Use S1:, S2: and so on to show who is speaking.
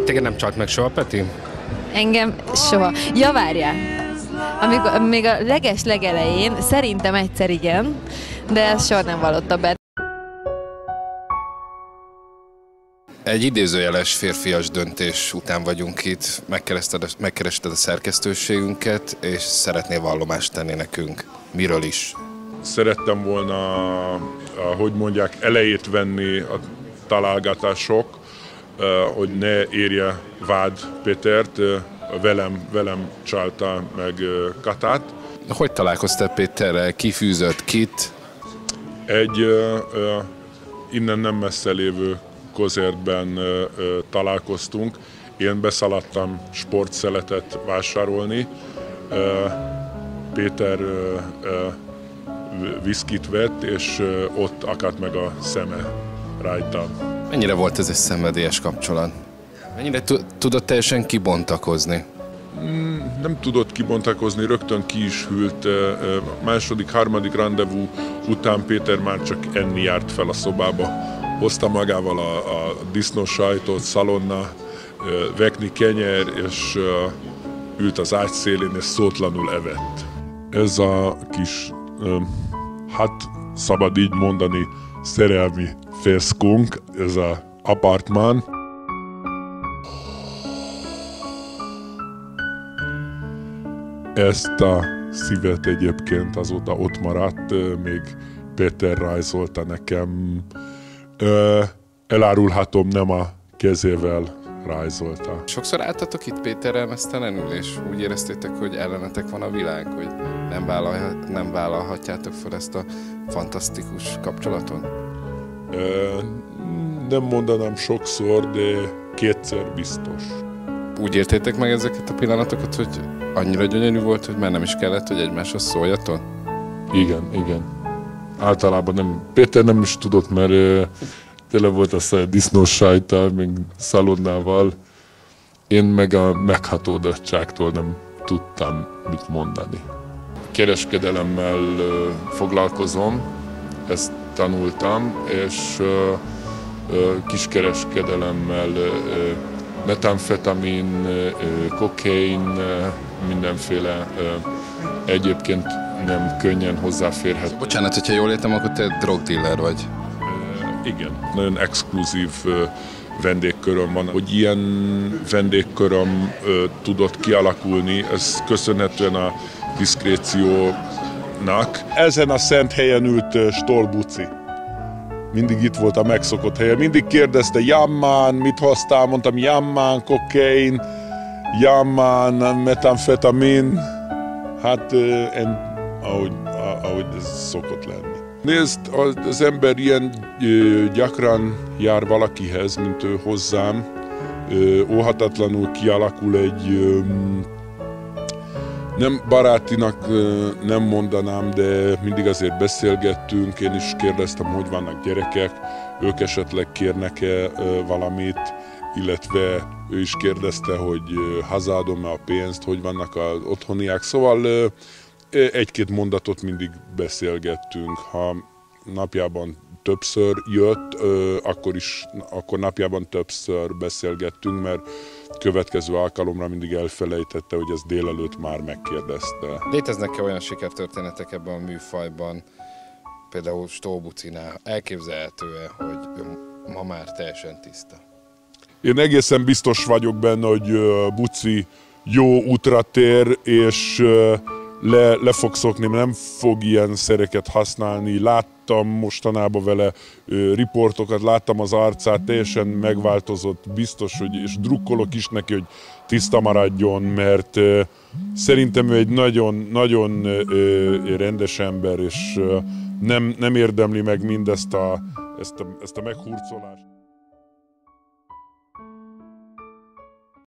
S1: Téged nem csalt meg soha, Peti?
S2: Engem soha. Ja, várjál. Amikor, még a legelején szerintem egyszer igen, de ezt soha nem vallotta be.
S1: Egy idézőjeles férfias döntés után vagyunk itt. Megkerested a szerkesztőségünket, és szeretnél vallomást tenni nekünk. Miről is?
S3: Szerettem volna, hogy mondják, elejét venni a találgatások, hogy ne érje vád Pétert, velem csalta meg Katát.
S1: Hogy találkoztál Péterrel? Ki fűzött kit?
S3: Egy innen nem messze lévő koncertben találkoztunk. Én beszaladtam sportszeletet vásárolni. Péter viszkit vett, és ott akadt meg a szeme rajta.
S1: Mennyire volt ez egy szenvedélyes kapcsolat? Mennyire tudott teljesen kibontakozni?
S3: Nem tudott kibontakozni, rögtön ki is hűlt. Második, harmadik randevú után Péter már csak enni járt fel a szobába. Hozta magával a disznós sajtot, szalonna, vekni kenyer, és ült az ágy szélén, és szótlanul evett. Ez a kis, hát szabad így mondani, szerelmi feszkunk, ez az apartmán. Ezt a szívet egyébként azóta ott maradt, még Péter rajzolta nekem. Elárulhatom, nem a kezével rajzolta.
S1: Sokszor álltatok itt Péterrel meztelenül, és úgy éreztétek, hogy ellenetek van a világ, hogy nem vállalhatjátok fel ezt a fantasztikus kapcsolatot?
S3: Nem mondanám sokszor, de kétszer biztos.
S1: Úgy értétek meg ezeket a pillanatokat, hogy annyira gyönyörű volt, hogy már nem is kellett, hogy egymáshoz szóljatok?
S3: Igen. Általában nem. Péter nem is tudott, mert tele volt a disznós sajttal, még szalonnával. Én meg a meghatódottságtól nem tudtam mit mondani. Kereskedelemmel foglalkozom, ezt tanultam, és kiskereskedelemmel metamfetamin, kokain, mindenféle egyébként nem könnyen hozzáférhető.
S1: Bocsánat, hogyha jól értem, akkor te drogdealer vagy.
S3: Igen, nagyon exkluzív vendégköröm van. Hogy ilyen vendégköröm tudott kialakulni, ez köszönhetően a diszkréciónak. Ezen a szent helyen ült Stolbuci. Mindig itt volt a megszokott helyen. Mindig kérdezte, jammán, mit hoztál? Mondtam, jammán, kokain, jammán, metamfetamin. Hát, ahogy ez szokott lenni. Nézd, az ember ilyen gyakran jár valakihez, mint ő hozzám. Óhatatlanul kialakul egy, nem barátinak nem mondanám, de mindig azért beszélgettünk. Én is kérdeztem, hogy vannak gyerekek, ők esetleg kérnek-e valamit, illetve ő is kérdezte, hogy hazadom-e a pénzt, hogy vannak az otthoniak. Szóval egy-két mondatot mindig beszélgettünk. Ha napjában többször jött, akkor napjában többször beszélgettünk, mert következő alkalomra mindig elfelejtette, hogy ezt délelőtt már megkérdezte.
S1: Léteznek-e olyan sikertörténetek ebben a műfajban, például Stolbucinál? Elképzelhető-e, hogy ma már teljesen tiszta?
S3: Én egészen biztos vagyok benne, hogy Buci jó útra tér, és le fog szokni, nem fog ilyen szereket használni. Láttam mostanában vele riportokat, láttam az arcát, teljesen megváltozott, biztos, hogy, és drukkolok is neki, hogy tiszta maradjon, mert szerintem ő egy nagyon rendes ember, és nem érdemli meg mindezt ezt a meghurcolást.